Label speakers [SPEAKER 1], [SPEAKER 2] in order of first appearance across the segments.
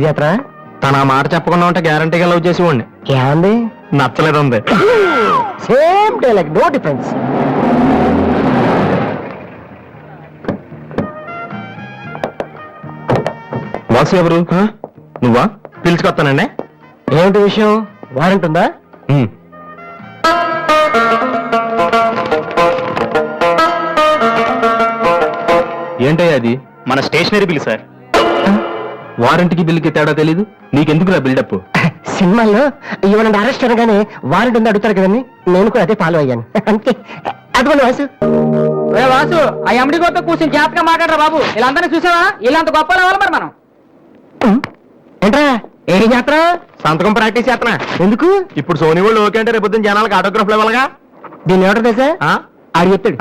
[SPEAKER 1] జాతర
[SPEAKER 2] తన ఆ మాట చెప్పకుండా ఉంటే గ్యారంటీగా లవ్ చేసేవాడిని.
[SPEAKER 1] ఏమంది?
[SPEAKER 2] నచ్చలేదు ఉంది.
[SPEAKER 1] Same day like no difference.
[SPEAKER 2] Vasu ఎవరు? నువ్వా? పిలుచుకొస్తానండి.
[SPEAKER 1] ఏమిటి విషయం? వారెంట్ ఉందా?
[SPEAKER 2] ఏంటయ్యా అది?
[SPEAKER 3] మన స్టేషనరీ బిల్ సార్.
[SPEAKER 2] వారంటీకి బిల్లుకి తేడా తెలీదు నీకెందుకు బిల్డప్?
[SPEAKER 1] సినిమాల్లో ఇవ్వనండి అరెస్ట్ అనగానే వారెంట్ ఉందా అడుగుతారు కదండి, నేను కూడా అదే ఫాలో అయ్యాను. అంతే. అదిగోండి వాసు.
[SPEAKER 4] వాసు ఆ ఎమ్డి గోతో కూర్చొని జాగ్రత్తగా మాట్లాడరా బాబు. వీళ్ళందరినీ చూసావా? వీళ్ళంత గొప్ప అవ్వాలి మరి మనం.
[SPEAKER 1] ఏంట్రా ఏ జాతర?
[SPEAKER 2] సంతకం ప్రాక్టీస్ చేస్తున్నా.
[SPEAKER 1] ఎందుకు?
[SPEAKER 2] ఇప్పుడు సోనీ వాళ్ళు ఓకే అంటే రేపు జనాలకు ఆటోగ్రాఫ్లు ఇవ్వాలిగా.
[SPEAKER 1] దీన్ని ఏమిటో తెలుసా? ఆడు చెప్పాడు.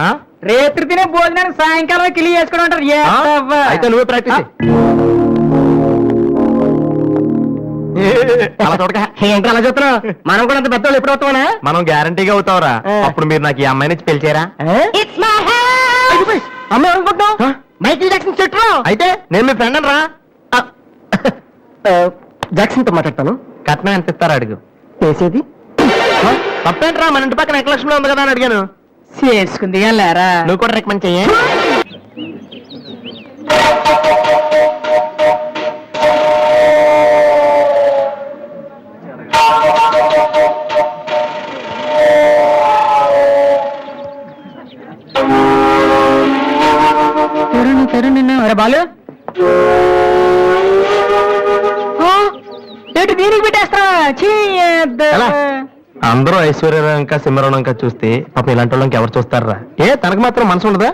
[SPEAKER 4] రేత్రి తినే భోజనానికి సాయంకాలం కిలి చేసుకోవడం అంటారు.
[SPEAKER 2] అయితే నువ్వే ప్రాక్టీస్. అలా చూడక.
[SPEAKER 1] ఏంటి అలా చూస్తున్నావు? మనం కూడా అంత పెద్దవాళ్ళు ఎప్పుడు అవుతామనా?
[SPEAKER 2] మనం గ్యారంటీగా అవుతావురా. అప్పుడు మీరు నాకు ఈ అమ్మాయిని పెళ్లి చేయరా?
[SPEAKER 1] అమ్మ అనుకుంటున్నావు? మైకిల్ జాక్సన్ చెట్టు.
[SPEAKER 2] అయితే నేను మీ ఫ్రెండ్ రా.
[SPEAKER 1] జాక్సన్ తో మాట్లాడతాను.
[SPEAKER 2] కట్నం ఎంత ఇస్తారా అడుగు.
[SPEAKER 1] చేసేది
[SPEAKER 2] తప్పేంట్రా, మన ఇంటి పక్కన ఎక్కలక్ష్మిలో ఉంది కదా అని అడిగాను.
[SPEAKER 4] చేసుకుంది లేరా?
[SPEAKER 2] నువ్వు కూడా రికమెండ్ చెయ్యి.
[SPEAKER 4] బాలు ఏంటి దీనికి పెట్టేస్తా?
[SPEAKER 2] అందరూ ఐశ్వర్యంక సింహరణంక చూస్తే పాప ఇలాంటి వాళ్ళకి ఎవరు చూస్తారా? తనకు మాత్రం మనసు ఉండదా?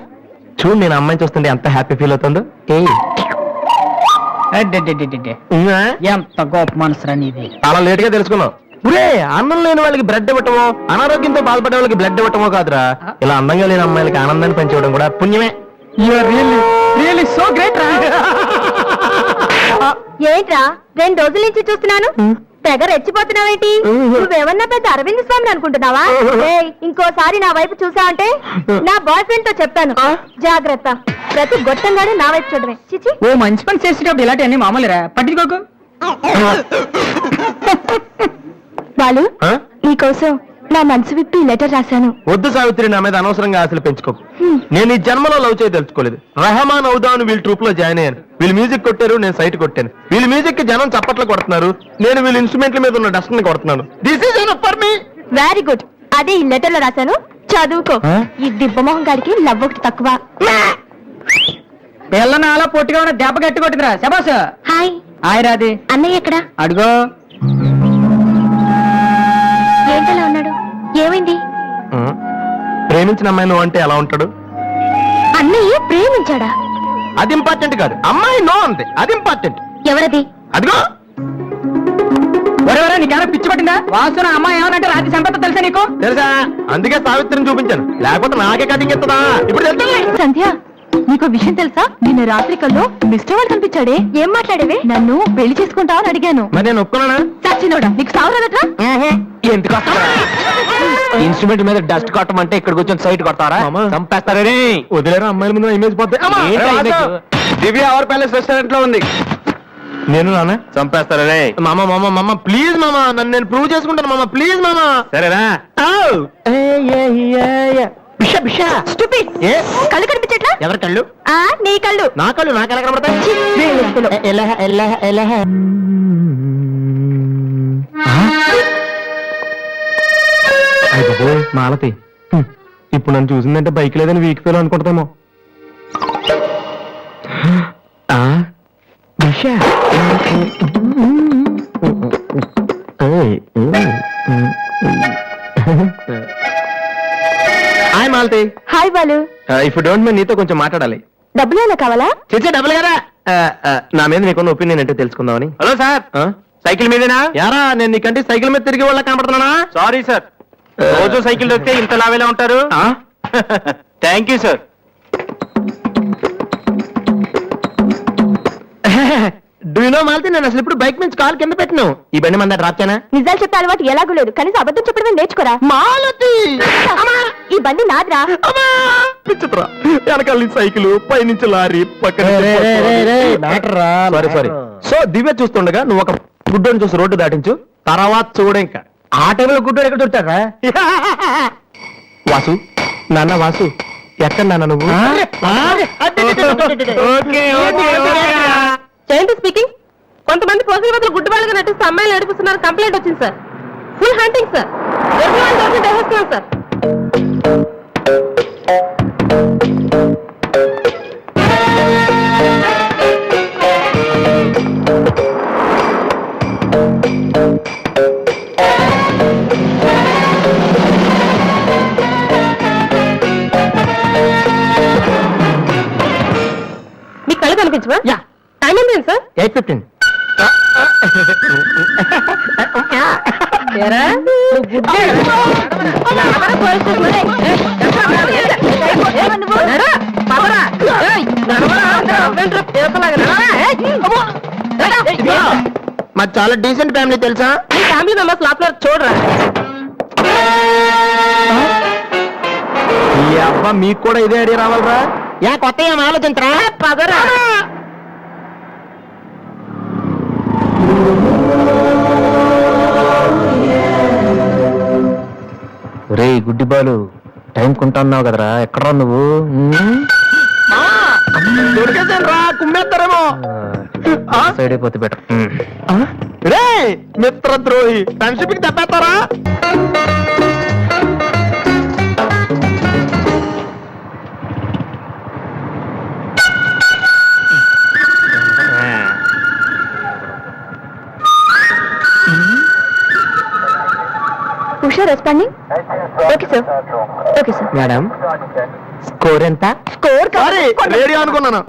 [SPEAKER 2] చూడు నేను అమ్మాయిని చూస్తుంటే ఎంత హ్యాపీ ఫీల్ అవుతుందో.
[SPEAKER 4] ఎంత గొప్ప మనసురా నీది.
[SPEAKER 2] చాలా లేట్ గా తెలుసుకున్నావు. ఒరే, అన్నం లేని వాళ్ళకి బ్లడ్ ఇవ్వటమో, అనారోగ్యంతో బాధపడే వాళ్ళకి బ్లడ్ ఇవ్వటమో కాదురా, ఇలా అందంగా లేని అమ్మాయిలకి ఆనందాన్ని పెంచడం కూడా పుణ్యమే.
[SPEAKER 4] సో గ్రేట్ రా.
[SPEAKER 5] ఏంట్రా 2 రోజుల నుంచి చూస్తున్నాను, తెగ రెచ్చిపోతున్నావేంటి? నువ్వేమన్నా పెద్ద అరవింద్ స్వామిని అనుకుంటున్నావా? ఇంకోసారి నా వైపు చూసావంటే నా బాయ్ ఫ్రెండ్ తో చెప్తాను, జాగ్రత్త. ప్రతి గొట్టంగానే నా వైపు చూడమే. చిచి,
[SPEAKER 4] ఓ మంచి పని చేసేటప్పుడు ఇలాంటి అన్ని మామూలురా, పట్టించుకోకు.
[SPEAKER 5] బాలు, నీకోసం నా మనసు విప్పి లెటర్ రాశాను.
[SPEAKER 2] వద్దు సావిత్రి, నా మీద అనవసరంగా ఆశలు పెంచుకోకు. నేను ఈ జన్మలో లవ్ చేయ తెలుసుకోలేదు. రెహమాన్ అవుదాను వీళ్ళ ట్రూప్ లో జాయిన్ అయ్యాను. వీళ్ళు మ్యూజిక్ కొట్టారు, నేను సైట్ కొట్టాను. వీళ్ళ మ్యూజిక్ కి జనం చప్పట్లు కొడుతున్నారు, నేను వీళ్ళ ఇన్స్ట్రుమెంట్ల మీద ఉన్న డస్ట్ ని కొడుతున్నాను. This is enough for me.
[SPEAKER 5] Very good. అదే ఈ లెటర్ లో రాశాను, చదువుకో. ఈ దిబ్బమోహం గారికి లవ్ ఒకటి తక్కువ.
[SPEAKER 4] పిల్లన అలా పొట్టిగా ఉన్న దెబ్బ గట్టి కొట్టిందిరా. శబాస్.
[SPEAKER 5] హాయ్.
[SPEAKER 4] హాయ్ రాది.
[SPEAKER 5] అన్నయ్య ఎక్కడా?
[SPEAKER 4] అడుగో.
[SPEAKER 5] ఏంటలా ఉన్నాడు? ఏమైంది?
[SPEAKER 2] ప్రేమించిన అమ్మాయి నువ్వు అంటే ఎలా ఉంటాడు?
[SPEAKER 5] అన్నయ్య ప్రేమించాడా?
[SPEAKER 2] అది ఇంపార్టెంట్ కాదు, అమ్మాయి నో అంతే, అది ఇంపార్టెంట్.
[SPEAKER 5] ఎవరది?
[SPEAKER 2] అదిగో.
[SPEAKER 4] వరే నీకేమైనా పిచ్చి పట్టిందా? వాసు నా అమ్మాయి ఏమనంటే రాత్రి సంపద తెలుసా నీకు?
[SPEAKER 2] తెలుసా, అందుకే సావిత్రిని చూపించాను, లేకపోతే నాకే కటింగ్ ఎత్తదా. ఇప్పుడు తెలుసా?
[SPEAKER 5] సంధ్య, నీకు విషయం తెలుసా? నిన్న రాత్రి కల్లో మిస్టర్ వాళ్ళు కనిపించాడే. ఏం మాట్లాడేవి? నన్ను పెళ్లి చేసుకుంటావని అడిగాను.
[SPEAKER 2] మరి నేను ఒప్పుకున్నానా?
[SPEAKER 5] సచ్చినోడా, నీకు సావరాదట్రా?
[SPEAKER 2] ఎందుకు ఇన్స్ట్రుమెంట్ మీద డస్ట్ కొట్టమంటే ఇక్కడ కూర్చొని సైట్ కొడతారా? చంపేస్తారే. వదిలేరా, అమ్మాయిల ముందు ఇమేజ్ పోతే. దివ్య అవర్ ప్యాలెస్ రెస్టారెంట్ లో ఉంది. నేను నాన్న చంపేస్తారే. మామ మామ మామ ప్లీజ్ మామ, నన్ను నేను ప్రూవ్ చేసుకుంటాను మామ, ప్లీజ్ మామ. సరేనా?
[SPEAKER 5] కళ్ళు కనిపించట్లా?
[SPEAKER 2] ఎవరి కళ్ళు?
[SPEAKER 5] నీ కళ్ళు.
[SPEAKER 2] నా కళ్ళు నాకు ఎలా కనబడతాయి? మాలతి, ఇప్పుడు నన్ను చూసిందంటే బైక్ లేదని వీక్ ఫీల్ అనుకుంటామో. Hi Malathi.
[SPEAKER 5] Hi Balu.
[SPEAKER 2] If you don't mind నీతో కొంచెం మాట్లాడాలి.
[SPEAKER 5] డబ్బులు ఏమైనా కావాలా?
[SPEAKER 2] చచ్చే డబ్బులు కదా. నా మీద నీకున్న ఒపీనియన్ ఏంటో తెలుసుకుందామని. హలో సార్, సైకిల్ మీదేనా? యారా, నేను నీకంటే సైకిల్ మీద తిరిగి వాళ్ళ కనపడుతున్నానా? సారీ సార్, రోజు సైకిల్ దొరికితే ఇంత లావేలా ఉంటారు. Thank you sir.
[SPEAKER 1] డూనో మాలితే నేను అసలు ఇప్పుడు బైక్ నుంచి కాల్ కింద పెట్టిను ఈ బండి మంద డ్రాప్ చేయనా
[SPEAKER 5] నిజాలు చెప్పే అలవాటు ఎలాగూ లేదు కనీసం అబద్ధం చెప్పడమే నేర్చుకోరా
[SPEAKER 1] మాలతి
[SPEAKER 5] ఈ బండి నాదిరా
[SPEAKER 2] పిచ్చిత్ర వెనకాల నుంచి సైకిల్ పైనుంచి లారీ సారీ సారీ సో దివ్య చూస్తుండగా నువ్వు ఒక గుడ్డని చూసి రోడ్డు దాటించు తర్వాత చూడ ఇంకా
[SPEAKER 1] ఆ టైంలో గుడ్డోడు ఎక్కడ దొరుకుతారా
[SPEAKER 2] వాసు నాన్న వాసు ఎక్కడ నాన్న నువ్వు
[SPEAKER 5] జయంతి స్పీకింగ్ కొంతమంది పోసిన బదులు గుడ్డు వాళ్ళగా నటిస్తే అమ్మాయిలు నడిపిస్తున్నారు కంప్లైంట్ వచ్చింది sir full hunting sir sir మీ కళ్ళు కనిపించవా
[SPEAKER 1] యా
[SPEAKER 5] టైం ఏంటి సార్
[SPEAKER 1] 8:15
[SPEAKER 5] ఏరా? నువ్వు గుడ్డే. నడవరా పోలీస్ స్టేషన్. నడు, పదరా. ఏయ్, నడవరా. అవ్వేంట్రా పేపలాగా నడవరా. ఏయ్, అమ్మో.
[SPEAKER 1] మాది చాలా డీసెంట్ ఫ్యామిలీ తెలుసా
[SPEAKER 5] నీ ఫ్యామిలీ మెంబర్స్ లోపల చూడరా
[SPEAKER 2] ఈ అబ్బా మీకు కూడా ఇదే ఐడియా రావాలరా
[SPEAKER 1] యా కొత్త ఏం ఆలోచించరా
[SPEAKER 5] పదరా
[SPEAKER 2] రే గుడ్డి బాలు టైం కొంటున్నావు కదరా ఎక్కడా నువ్వు
[SPEAKER 1] రా కుమ్మేస్తారేమో
[SPEAKER 2] సైడ్ అయిపోతే బెటర్
[SPEAKER 1] రే మిత్రద్రోహి ఫ్రెండ్షిప్ కి తప్పేస్తారా
[SPEAKER 5] Usha responding okay sir okay sir
[SPEAKER 1] madam score ఎంత
[SPEAKER 5] స్కోర్
[SPEAKER 1] రేడియో అనుకున్నాను